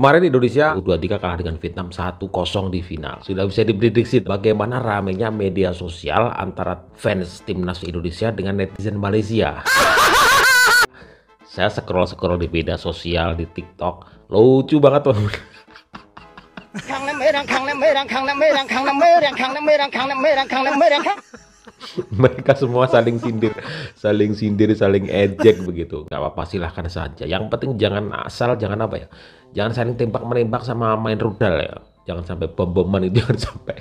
Kemarin Indonesia U23 kalah dengan Vietnam 1-0 di final. Sudah bisa diprediksi bagaimana ramainya media sosial antara fans timnas Indonesia dengan netizen Malaysia. Saya scroll di media sosial, di TikTok, lucu banget tuh. Mereka semua saling sindir, saling ejek begitu. Gak apa-apa, silahkan saja. Yang penting jangan asal, jangan apa ya, jangan saling tembak-menembak sama main rudal ya. Jangan sampai bom-boman itu, jangan sampai.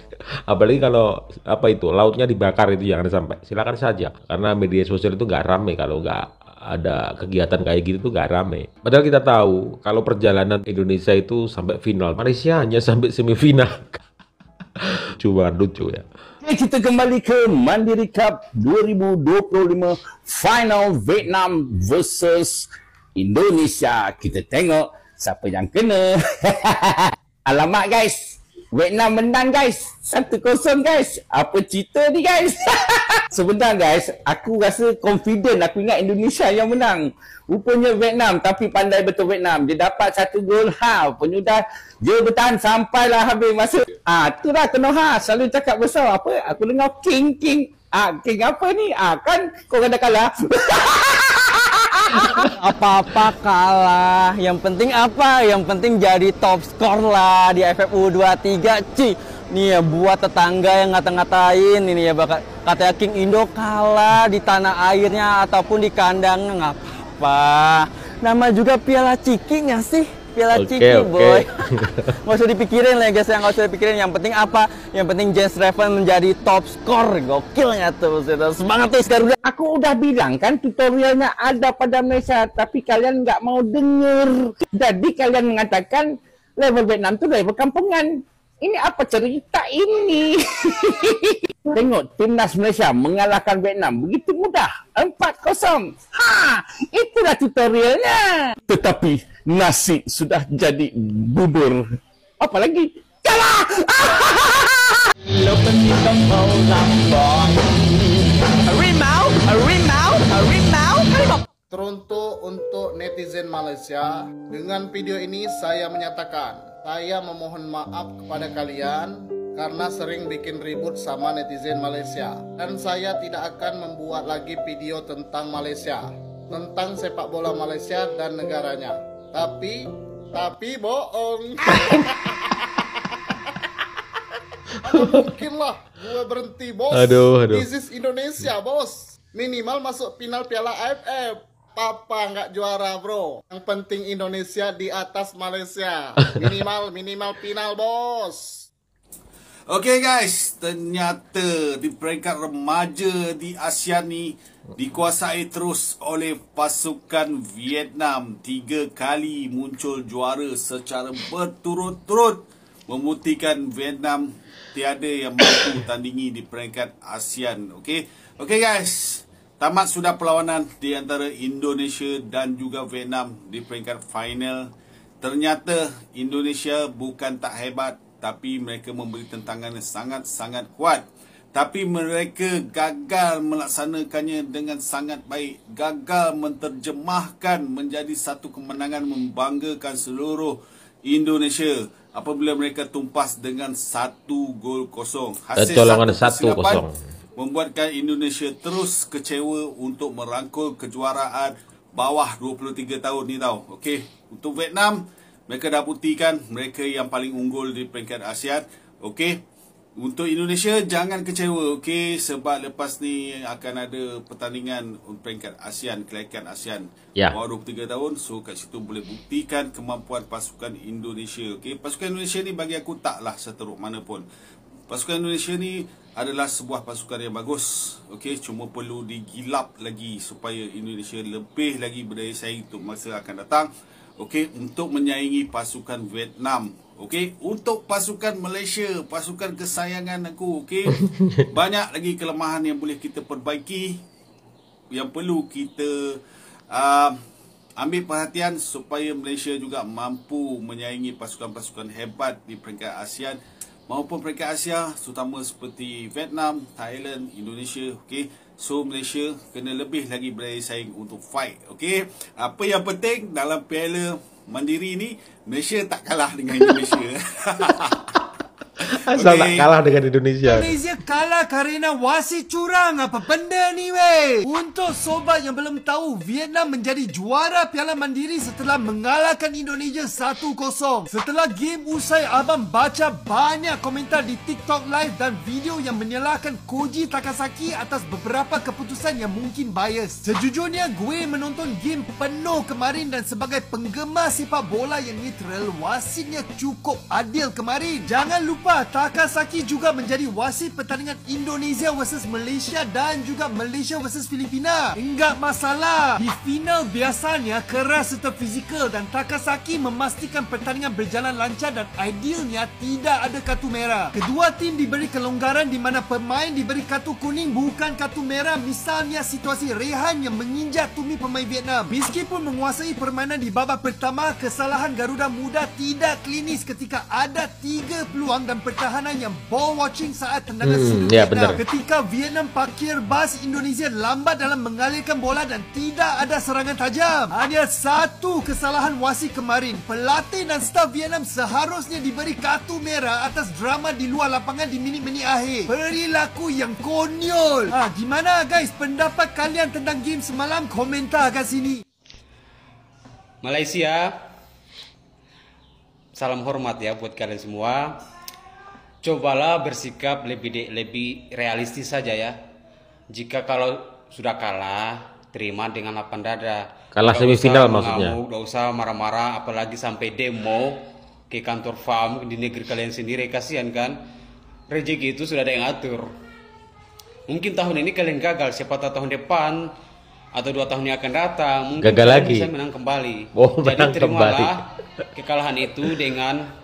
Apalagi kalau apa itu, lautnya dibakar itu jangan sampai. Silakan saja. Karena media sosial itu nggak rame kalau nggak ada kegiatan kayak gitu tuh nggak rame. Padahal kita tahu kalau perjalanan Indonesia itu sampai final, Malaysia hanya sampai semifinal. Coba lucu ya. Kita kembali ke Mandiri Cup 2025 Final Vietnam versus Indonesia. Kita tengok siapa yang kena. Alamak guys, Vietnam menang guys, 1-0 guys. Apa cerita ni guys? Sebentar guys, aku rasa confident, aku ingat Indonesia yang menang. Rupanya Vietnam, tapi pandai betul Vietnam. Dia dapat 1 gol. Penyudah dia bertahan sampailah habis masa. Itulah kena selalu cakap besar apa? Aku dengar king. King apa ni? Kan korang dah kalah. Apa-apa kalah, yang penting apa? Yang penting jadi top skor lah di AFF U23. Nih ya, buat tetangga yang ngata-ngatain ini ya, katanya King Indo kalah di tanah airnya ataupun di kandangnya, nggak apa-apa. Nama juga Piala Ciki nggak sih? Piala Ciki boy. Nggak usah dipikirin lah guys, nggak usah dipikirin. Yang penting apa? Yang penting Jens Reven menjadi top skor. Gokilnya tuh, semangat tuh sekarang. Aku udah bilang kan tutorialnya ada pada Malaysia, tapi kalian nggak mau denger. Jadi kalian mengatakan level Vietnam itu level kampungan. Ini apa cerita ini? Tengok timnas Malaysia mengalahkan Vietnam begitu mudah, 4-0. Itulah tutorialnya. Tetapi nasi sudah jadi bubur. Apalagi kalah. Teruntuk untuk netizen Malaysia, dengan video ini saya menyatakan saya memohon maaf kepada kalian karena sering bikin ribut sama netizen Malaysia. Dan saya tidak akan membuat lagi video tentang Malaysia, tentang sepak bola Malaysia dan negaranya. Tapi bohong. Mungkinlah gue berhenti bos. Aduh. This is Indonesia bos. Minimal masuk final Piala AFF. Papa nggak juara bro. Yang penting Indonesia di atas Malaysia. Minimal final bos. Oke guys, ternyata di peringkat remaja di ASEAN ni dikuasai terus oleh pasukan Vietnam. 3 kali muncul juara secara berturut-turut, membuktikan Vietnam tiada yang mampu tandingi di peringkat ASEAN. Okey guys, tamat sudah perlawanan di antara Indonesia dan juga Vietnam di peringkat final. Ternyata Indonesia bukan tak hebat, tapi mereka memberi tentangan yang sangat-sangat kuat. Tapi mereka gagal melaksanakannya dengan sangat baik. Gagal menterjemahkan menjadi satu kemenangan membanggakan seluruh Indonesia apabila mereka tumpas dengan 1-0. Hasil Kecolongan 1-0 membuatkan Indonesia terus kecewa untuk merangkul kejuaraan bawah 23 tahun ni tau. Okey, untuk Vietnam, mereka dah buktikan mereka yang paling unggul di peringkat ASEAN. Okey, untuk Indonesia jangan kecewa. Okey, sebab lepas ni akan ada pertandingan peringkat ASEAN, kelayakan ASEAN bawah 23 tahun. So kat situ boleh buktikan kemampuan pasukan Indonesia. Okey, pasukan Indonesia ni bagi aku taklah seteruk mana pun. Pasukan Indonesia ni adalah sebuah pasukan yang bagus. Okey, cuma perlu digilap lagi supaya Indonesia lebih lagi berdaya saing untuk masa akan datang. Okey, untuk menyaingi pasukan Vietnam. Okey, untuk pasukan Malaysia, pasukan kesayangan aku, okey, banyak lagi kelemahan yang boleh kita perbaiki, yang perlu kita ambil perhatian supaya Malaysia juga mampu menyaingi pasukan-pasukan hebat di peringkat ASEAN maupun peringkat Asia, terutama seperti Vietnam, Thailand, Indonesia. Okey, so Malaysia kena lebih lagi berdaya saing untuk fight. Okey, apa yang penting dalam Piala Mandiri ni Malaysia tak kalah dengan Indonesia. Asal tak kalah dengan Indonesia. Malaysia kalah kerana wasit curang. Apa benda ni weh? Untuk sobat yang belum tahu, Vietnam menjadi juara Piala Mandiri setelah mengalahkan Indonesia 1-0. Setelah game usai, abang baca banyak komentar di TikTok live dan video yang menyalahkan Koji Takasaki atas beberapa keputusan yang mungkin bias. Sejujurnya gue menonton game penuh kemarin dan sebagai penggemar sepak bola yang neutral, wasitnya cukup adil kemarin. Jangan lupa Takasaki juga menjadi wasit pertandingan Indonesia vs Malaysia dan juga Malaysia vs Filipina. Enggak masalah. Di final biasanya keras serta fizikal dan Takasaki memastikan pertandingan berjalan lancar dan idealnya tidak ada kartu merah. Kedua tim diberi kelonggaran di mana pemain diberi kartu kuning bukan kartu merah. Misalnya situasi Rehan yang menginjak tumit pemain Vietnam. Meskipun menguasai permainan di babak pertama, kesalahan Garuda Muda tidak klinis ketika ada 3 peluang dan pertahanan yang ball watching saat tendangan sudut ya, Vietnam. benar. Ketika Vietnam parkir bas, Indonesia lambat dalam mengalirkan bola dan tidak ada serangan tajam. Hanya satu kesalahan wasit kemarin. Pelatih dan staf Vietnam seharusnya diberi kartu merah atas drama di luar lapangan di minit-minit akhir. Perilaku yang konyol. Gimana guys pendapat kalian tentang game semalam? Komentar kat sini. Malaysia, salam hormat ya buat kalian semua. Cobalah bersikap lebih realistis saja ya. Jika kalau sudah kalah, terima dengan lapang dada. Kalah Nggak semifinal usah maksudnya. mengamuk, nggak usah marah-marah, apalagi sampai demo ke kantor farm di negeri kalian sendiri. Kasihan kan? Rezeki itu sudah ada yang atur. Mungkin tahun ini kalian gagal, siapa tahu tahun depan atau 2 tahun yang akan datang mungkin Gagal kalian lagi. bisa menang kembali. Oh, Jadi menang terimalah kekalahan itu dengan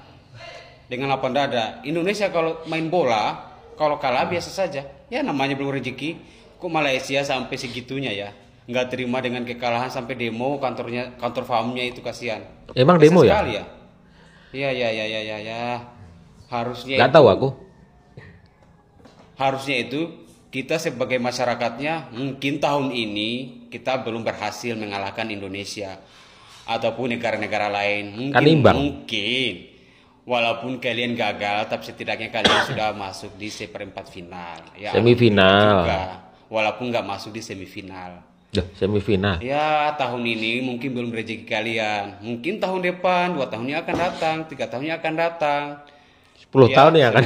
lapang dada. Indonesia kalau main bola, kalau kalah biasa saja. Ya namanya belum rezeki. Kok Malaysia sampai segitunya ya? Nggak terima dengan kekalahan sampai demo kantor farmnya itu, kasihan. Emang Kasihan demo ya? sekali ya? Ya. Harusnya Nggak itu- tahu aku. Harusnya itu kita sebagai masyarakatnya mungkin tahun ini kita belum berhasil mengalahkan Indonesia ataupun negara-negara lain. Kan imbang. Mungkin walaupun kalian gagal, tapi setidaknya kalian sudah masuk di seperempat final. Ya, Semifinal. juga, walaupun nggak masuk di semifinal. Semifinal. Ya tahun ini mungkin belum rezeki kalian. Mungkin tahun depan, 2 tahun yang akan datang, 3 tahun yang akan datang. 10 tahun ya kan?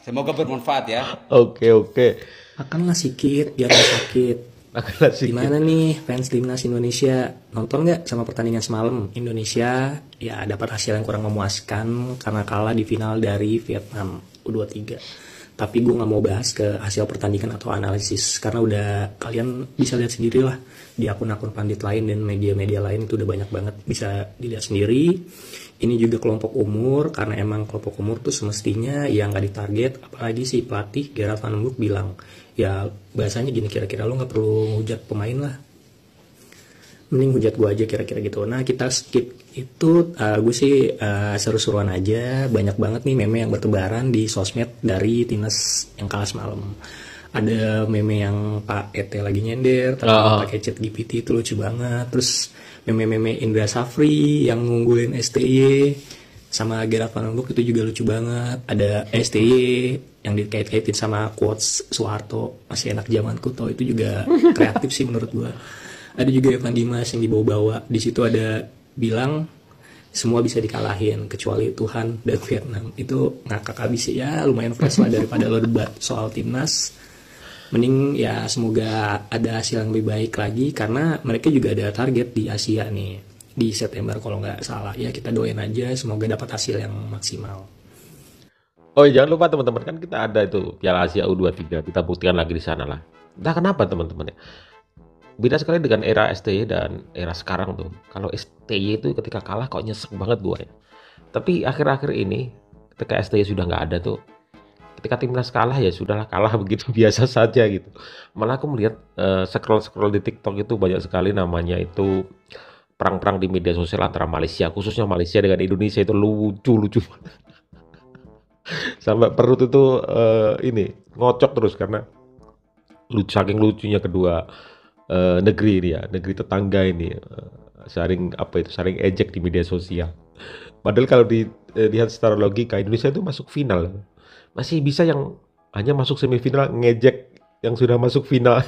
Semoga bermanfaat ya. Oke. Makanlah sikit biar gak sakit. Makanlah sikit. Gimana nih fans timnas Indonesia? Nonton nggak sama pertandingan semalam? Indonesia ya dapat hasil yang kurang memuaskan karena kalah di final dari Vietnam U23. Tapi gue nggak mau bahas ke hasil pertandingan atau analisis karena udah kalian bisa lihat sendiri lah di akun-akun pandit lain dan media-media lain itu udah banyak banget bisa dilihat sendiri. Ini juga kelompok umur karena emang kelompok umur tuh semestinya yang nggak ditarget, apalagi si pelatih Gerard Van Broek bilang ya bahasanya gini, kira-kira lo nggak perlu ngehujat pemain lah, mending hujat gue aja kira-kira gitu. Nah kita skip itu, gue sih seru-seruan aja. Banyak banget nih meme yang bertebaran di sosmed dari timnas yang kalah semalam. Ada meme yang Pak Ete lagi nyender tapi pakai chat GPT itu lucu banget. Terus meme-meme Indra Safri yang ngunggulin STY sama Gerard Van Broek itu juga lucu banget. Ada STY yang dikait-kaitin sama quotes Soeharto, masih enak zaman kuto, itu juga kreatif sih menurut gue. Ada juga Evan Dimas yang dibawa-bawa. Di situ ada bilang semua bisa dikalahin kecuali Tuhan dan Vietnam. Itu ngakak habis ya, lumayan fresh lah daripada lo debat soal timnas. Mending ya semoga ada hasil yang lebih baik lagi karena mereka juga ada target di Asia nih di September kalau nggak salah. Ya kita doain aja semoga dapat hasil yang maksimal. Oh jangan lupa teman-teman, kan kita ada itu Piala Asia U23, kita buktikan lagi di sana lah. Entah kenapa teman-teman ya, beda sekali dengan era STY dan era sekarang tuh. Kalau STY itu ketika kalah kok nyesek banget gue ya. Tapi akhir-akhir ini ketika STY sudah nggak ada tuh, ketika timnas kalah ya sudahlah, kalah begitu biasa saja gitu. Malah aku melihat scroll di TikTok itu banyak sekali namanya itu perang-perang di media sosial antara Malaysia, khususnya Malaysia dengan Indonesia itu lucu banget. Sampai perut itu ini ngocok terus karena saking lucunya kedua negeri ini ya, negeri tetangga ini. saling saling ejek di media sosial. Padahal kalau dilihat secara logika, Indonesia itu masuk final. Masih bisa yang hanya masuk semifinal ngejek yang sudah masuk final.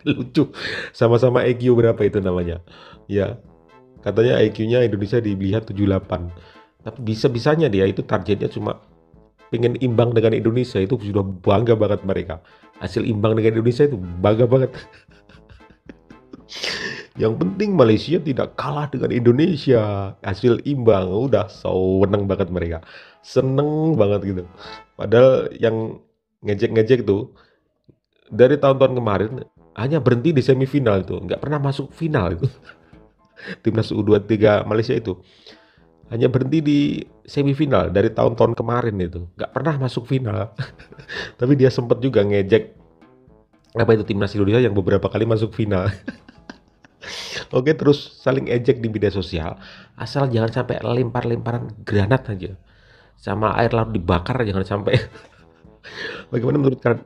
Lucu. Sama-sama IQ berapa itu namanya? Ya, katanya IQ-nya Indonesia dilihat 78. Tapi bisa-bisanya dia itu targetnya cuma pengen imbang dengan Indonesia, itu sudah bangga banget mereka. Hasil imbang dengan Indonesia itu bangga banget. Yang penting Malaysia tidak kalah dengan Indonesia. Hasil imbang, udah seneng banget mereka. Seneng banget gitu. Padahal yang ngejek-ngejek tuh dari tahun-tahun kemarin hanya berhenti di semifinal itu, nggak pernah masuk final itu. Timnas U23 Malaysia itu hanya berhenti di semifinal dari tahun-tahun kemarin itu, nggak pernah masuk final. Tapi dia sempat juga ngejek timnas Indonesia yang beberapa kali masuk final. Oke, terus saling ejek di media sosial, asal jangan sampai lempar-lemparan granat aja sama air laut dibakar, jangan sampai. Bagaimana menurut kalian?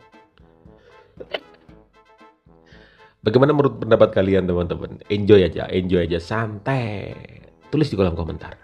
Bagaimana menurut pendapat kalian teman-teman? Enjoy aja, santai. Tulis di kolom komentar.